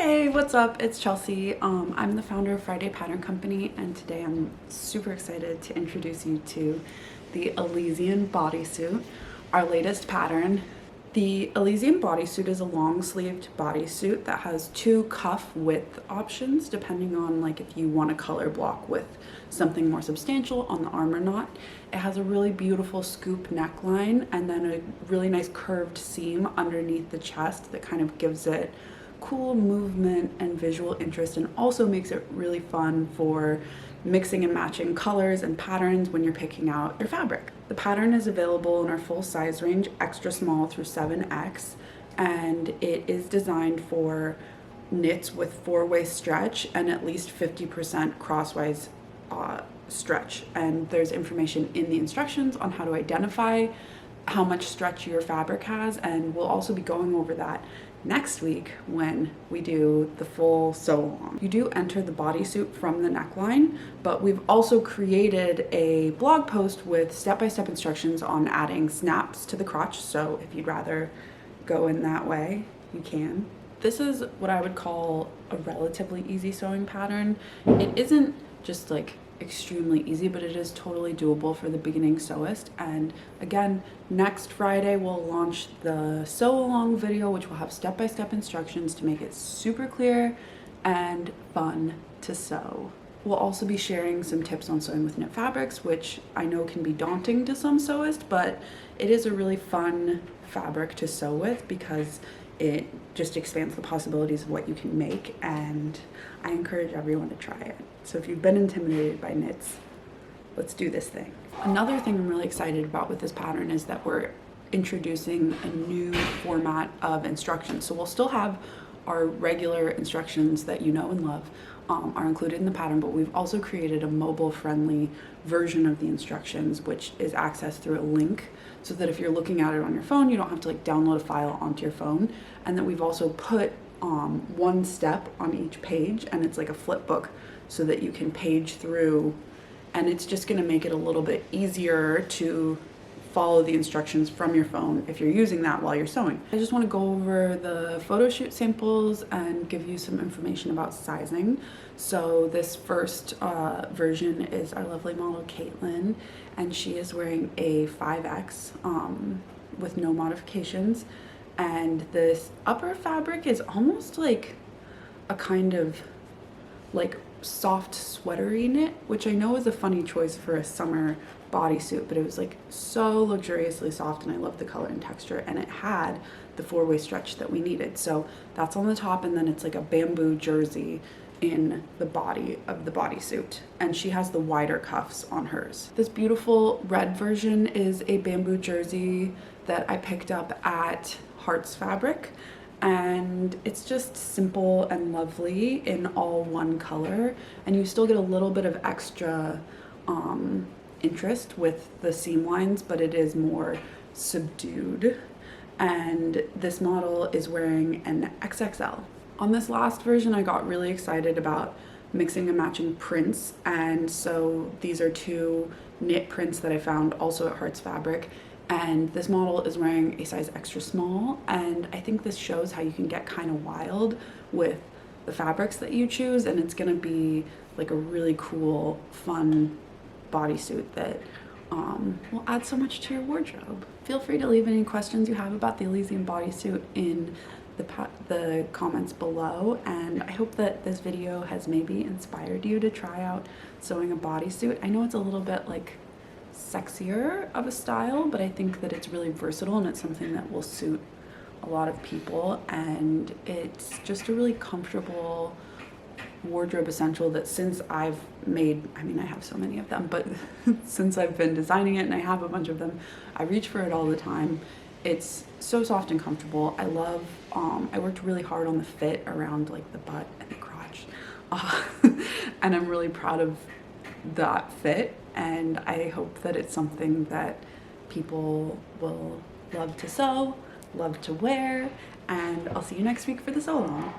Hey, what's up? It's Chelsea. I'm the founder of Friday Pattern Company, and today I'm super excited to introduce you to the Elysian Bodysuit, our latest pattern. The Elysian Bodysuit is a long-sleeved bodysuit that has two cuff width options depending on if you want a color block with something more substantial on the arm or not. It has a really beautiful scoop neckline and then a really nice curved seam underneath the chest that kind of gives it cool movement and visual interest, and also makes it really fun for mixing and matching colors and patterns when you're picking out your fabric. The pattern is available in our full size range, extra small through 7X, and it is designed for knits with four-way stretch and at least 50% crosswise stretch. And there's information in the instructions on how to identify how much stretch your fabric has, and we'll also be going over that next week when we do the full sew along. You do enter the bodysuit from the neckline, but we've also created a blog post with step-by-step instructions on adding snaps to the crotch, so if you'd rather go in that way, you can. This is what I would call a relatively easy sewing pattern. It isn't just extremely easy, but it is totally doable for the beginning sewist. And again, next Friday we'll launch the sew along video, which will have step-by-step instructions to make it super clear and fun to sew. We'll also be sharing some tips on sewing with knit fabrics, which I know can be daunting to some sewists, but it is a really fun fabric to sew with because it just expands the possibilities of what you can make, and I encourage everyone to try it. So if you've been intimidated by knits, let's do this thing. Another thing I'm really excited about with this pattern is that we're introducing a new format of instructions. So we'll still have our regular instructions that you know and love are included in the pattern, but we've also created a mobile-friendly version of the instructions, which is accessed through a link, so that if you're looking at it on your phone, you don't have to download a file onto your phone. And that we've also put one step on each page, and it's like a flip book so that you can page through, and it's just going to make it a little bit easier to follow the instructions from your phone if you're using that while you're sewing. I just want to go over the photo shoot samples and give you some information about sizing. So this first version is our lovely model Caitlin, and she is wearing a 5X with no modifications, and this upper fabric is almost like a kind of soft sweatery knit, which I know is a funny choice for a summer bodysuit, but it was so luxuriously soft, and I love the color and texture, and it had the four-way stretch that we needed. So that's on the top, and then it's like a bamboo jersey in the body of the bodysuit, and she has the wider cuffs on hers. This beautiful red version is a bamboo jersey that I picked up at Hearts Fabric, and it's just simple and lovely in all one color, and you still get a little bit of extra interest with the seam lines, but it is more subdued. And this model is wearing an XXL. On this last version, I got really excited about mixing and matching prints, and so these are two knit prints that I found also at Hearts Fabric, and this model is wearing a size extra small, and I think this shows how you can get kind of wild with the fabrics that you choose, and it's gonna be a really cool, fun bodysuit that will add so much to your wardrobe. Feel free to leave any questions you have about the Elysian Bodysuit in the comments below, and I hope that this video has maybe inspired you to try out sewing a bodysuit. I know it's a little bit sexier of a style, but I think that it's really versatile, and it's something that will suit a lot of people, and it's just a really comfortable wardrobe essential that since I've made, I have so many of them, but since I've been designing it and I have a bunch of them, I reach for it all the time. It's so soft and comfortable. I love, I worked really hard on the fit around the butt and the crotch, and I'm really proud of that fit, and I hope that it's something that people will love to sew, love to wear, and I'll see you next week for the sew along.